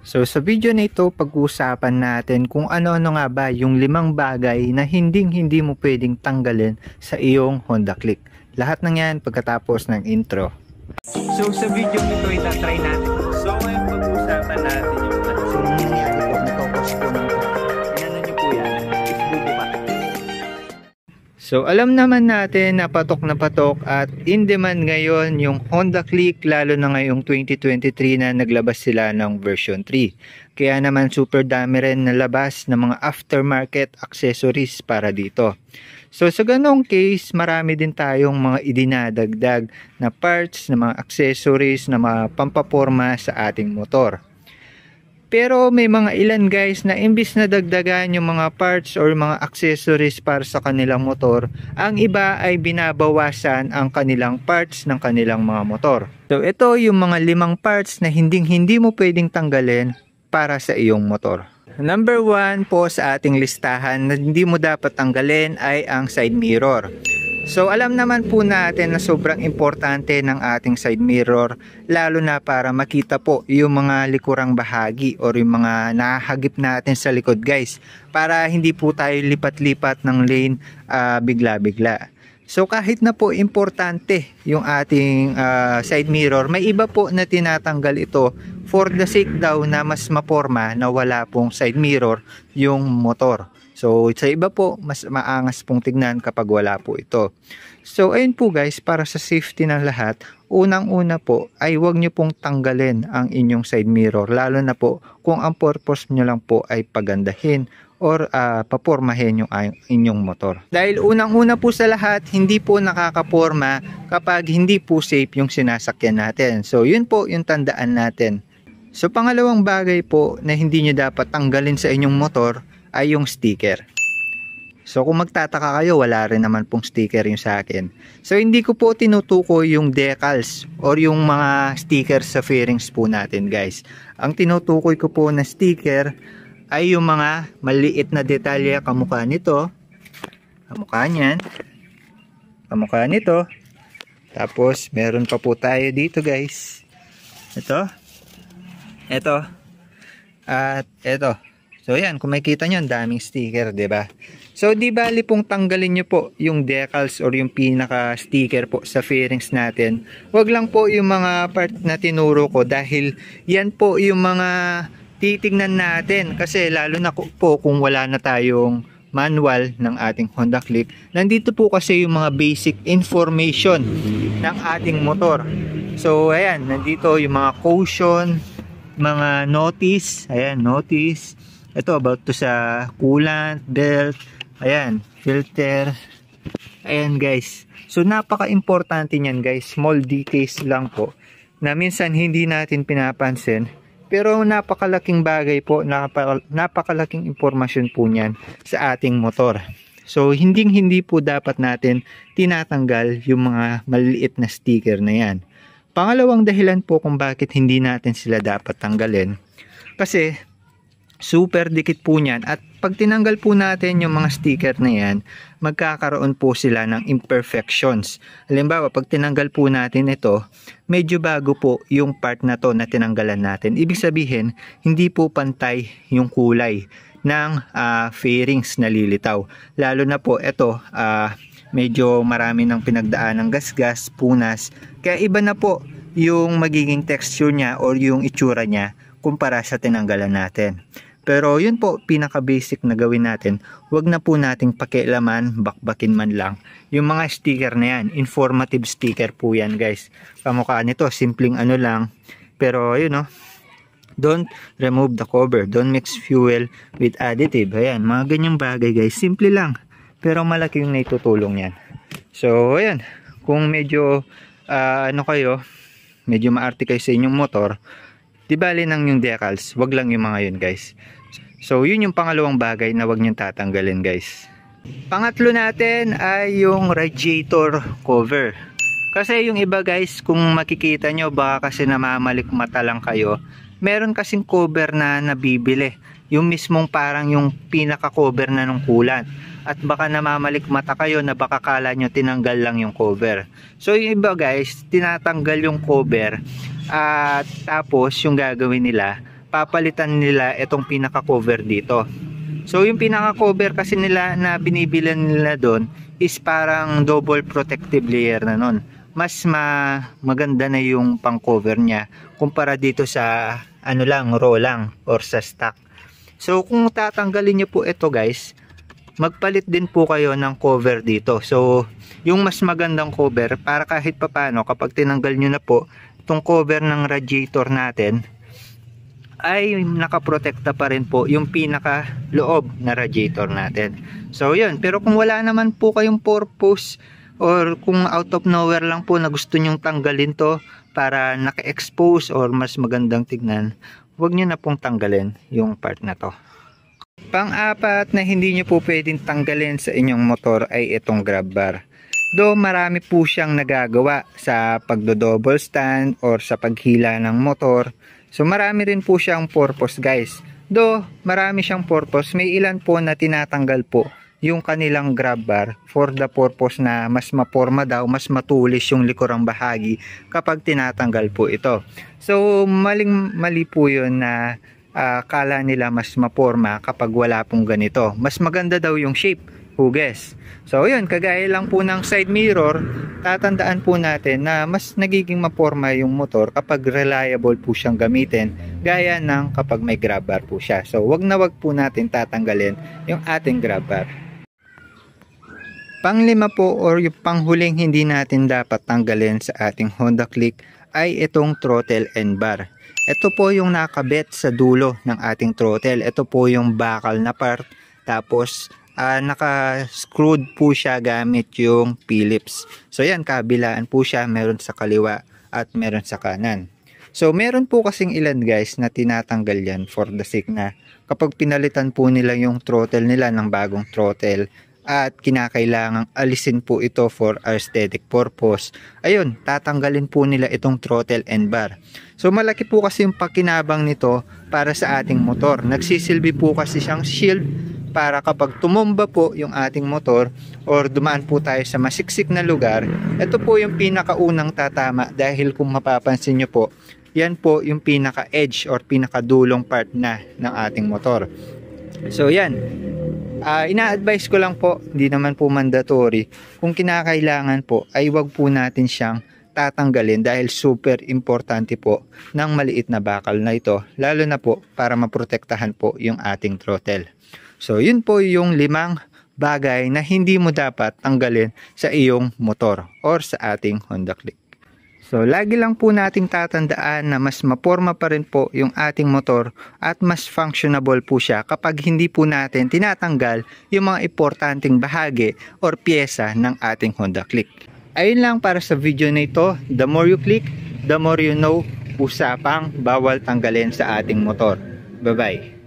So sa video na ito, pag-uusapan natin kung ano-ano nga ba yung 5 bagay na hindi mo pwedeng tanggalin sa iyong Honda Click. Lahat ng yan pagkatapos ng intro. So sa video nito, itatry natin. So ngayon pag-uusapan natin yung nangyayari po, nagkakos po ng inano nyo po yan, is bubuka. So alam naman natin na patok at in demand ngayon yung Honda Click, lalo na ngayong 2023 na naglabas sila ng version 3. Kaya naman super dami rin nalabas ng mga aftermarket accessories para dito. So sa ganong case, marami din tayong mga idinadagdag na parts, na mga accessories, na mga pampaporma sa ating motor. Pero may mga ilan guys na imbis na dagdagan yung mga parts or mga accessories para sa kanilang motor, ang iba ay binabawasan ang kanilang parts ng kanilang mga motor. So ito yung mga 5 parts na hindi mo pwedeng tanggalin para sa iyong motor. Number 1 po sa ating listahan na hindi mo dapat tanggalin ay ang side mirror. So alam naman po natin na sobrang importante ng ating side mirror, lalo na para makita po yung mga likurang bahagi or yung mga nahagip natin sa likod guys, para hindi po tayo lipat-lipat ng lane bigla-bigla. So kahit na po importante yung ating side mirror, may iba po na tinatanggal ito for the sake daw na mas maporma na wala pong side mirror yung motor. So sa iba po, mas maangas pong tignan kapag wala po ito. So ayun po guys, para sa safety ng lahat, unang-una po ay huwag nyo pong tanggalin ang inyong side mirror. Lalo na po kung ang purpose nyo lang po ay pagandahin or papormahin yung inyong motor. Dahil unang-una po sa lahat, hindi po nakakaporma kapag hindi po safe yung sinasakyan natin. So yun po yung tandaan natin. So pangalawang bagay po na hindi nyo dapat tanggalin sa inyong motor ay yung sticker. So kung magtataka kayo, wala rin naman pong sticker yung sa akin. So hindi ko po tinutukoy yung decals or yung mga sticker sa fairings po natin guys. Ang tinutukoy ko po na sticker ay yung mga maliit na detalye, kamukha nito, kamukha niyan, kamukha nito. Tapos meron pa po tayo dito guys, ito, at ito. So yan, kung makikita nyo, ang daming sticker, 'di ba? So di bali pong tanggalin nyo po yung decals or yung pinaka sticker po sa fairings natin. Wag lang po yung mga part na tinuro ko, dahil yan po yung mga titignan natin, kasi lalo na po kung wala na tayong manual ng ating Honda Click. Nandito po kasi yung mga basic information ng ating motor. So ayan, nandito yung mga caution, mga notice, ayan, notice. Ito about to sa coolant, belt, ayan, filter. Ayan guys. So napaka-importante niyan guys. Small details lang po na minsan hindi natin pinapansin, pero napakalaking bagay po, napakalaking impormasyon po niyan sa ating motor. So hindi po dapat natin tinatanggal yung mga maliliit na sticker na yan. Pangalawang dahilan po kung bakit hindi natin sila dapat tanggalin, kasi super dikit po niyan, at pag tinanggal po natin yung mga sticker na yan, magkakaroon po sila ng imperfections. Halimbawa, pag tinanggal po natin ito, medyo bago po yung part na to na tinanggalan natin. Ibig sabihin, hindi po pantay yung kulay ng fairings na lilitaw. Lalo na po ito, medyo marami ng pinagdaan ng gasgas, punas, kaya iba na po yung magiging texture niya or yung itsura niya kumpara sa tinanggalan natin. Pero yun po, pinaka basic na gawin natin. Huwag na po nating pakialaman, bakbakin man lang yung mga sticker na yan. Informative sticker po yan guys. Kamukha nito, simpleng ano lang, pero yun know, don't remove the cover, don't mix fuel with additive. Ayan, mga ganyang bagay guys, simple lang, pero malaki yung naitutulong yan. So ayan, kung medyo ano kayo, medyo maarte kayo sa inyong motor, di bali nang yung decals, wag lang yung mga yun guys. So yun yung pangalawang bagay na wag nyo tatanggalin guys. Pangatlo natin ay yung radiator cover. Kasi yung iba guys, kung makikita nyo, baka kasi namamalik mata lang kayo, meron kasing cover na nabibili, yung mismong parang yung pinaka cover na ng coolant, at baka namamalik mata kayo na baka kala nyo tinanggal lang yung cover. So yung iba guys, tinatanggal yung cover, at tapos yung gagawin nila, papalitan nila itong pinaka-cover dito. So yung pinaka-cover kasi nila na binibilan nila doon is parang double protective layer na nun. Mas maganda na yung pang-cover niya kumpara dito sa ano lang, raw lang or sa stock. So kung tatanggalin niyo po ito guys, magpalit din po kayo ng cover dito. So yung mas magandang cover para kahit papano kapag tinanggal nyo na po itong cover ng radiator natin ay nakaprotekta pa rin po yung pinaka loob na radiator natin. So yun, pero kung wala naman po kayong purpose or kung out of nowhere lang po na gusto nyong tanggalin to para naka-expose or mas magandang tignan, huwag nyo na pong tanggalin yung part na to. Pang-apat na hindi nyo po pwedeng tanggalin sa inyong motor ay itong grab bar. Do marami po siyang nagagawa sa pagdo-double stand or sa paghila ng motor. So marami rin po siyang purpose guys. Do marami siyang purpose, may ilan po na tinatanggal po yung kanilang grab bar for the purpose na mas maporma daw, mas matulis yung likurang bahagi kapag tinatanggal po ito. So mali po yun na kala nila mas maporma kapag wala pong ganito. Mas maganda daw yung shape, huges. So yun, kagaya lang po ng side mirror, tatandaan po natin na mas nagiging maporma yung motor kapag reliable po siyang gamitin, gaya ng kapag may grab bar po siya. So wag na wag po natin tatanggalin yung ating grab bar. Panglima po or yung panghuling hindi natin dapat tanggalin sa ating Honda Click ay itong throttle end bar. Ito po yung nakabit sa dulo ng ating throttle. Ito po yung bakal na part. Tapos naka-screwed po siya gamit yung Phillips. So yan, kabilaan po siya. Meron sa kaliwa at meron sa kanan. So meron po kasing ilan guys na tinatanggal yan for the sake na kapag pinalitan po nila yung throttle nila ng bagong throttle at kinakailangang alisin po ito for aesthetic purpose, ayun, tatanggalin po nila itong throttle end bar. So malaki po kasi yung pakinabang nito para sa ating motor. Nagsisilbi po kasi siyang shield para kapag tumumba po yung ating motor or dumaan po tayo sa masiksik na lugar, ito po yung pinakaunang tatama dahil kung mapapansin nyo po, yan po yung pinaka-edge or pinakadulong part na ng ating motor. So yan, ina-advise ko lang po, hindi naman po mandatory, kung kinakailangan po ay wag po natin siyang tatanggalin dahil super importante po ng maliit na bakal na ito, lalo na po para maprotektahan po yung ating throttle. So yun po yung 5 bagay na hindi mo dapat tanggalin sa iyong motor or sa ating Honda Click. So lagi lang po nating tatandaan na mas maporma pa rin po yung ating motor at mas functionable po siya kapag hindi po natin tinatanggal yung mga importanteng bahagi or pyesa ng ating Honda Click. Ayun lang para sa video na ito. The more you click, the more you know. Usapang bawal tanggalin sa ating motor. Bye bye.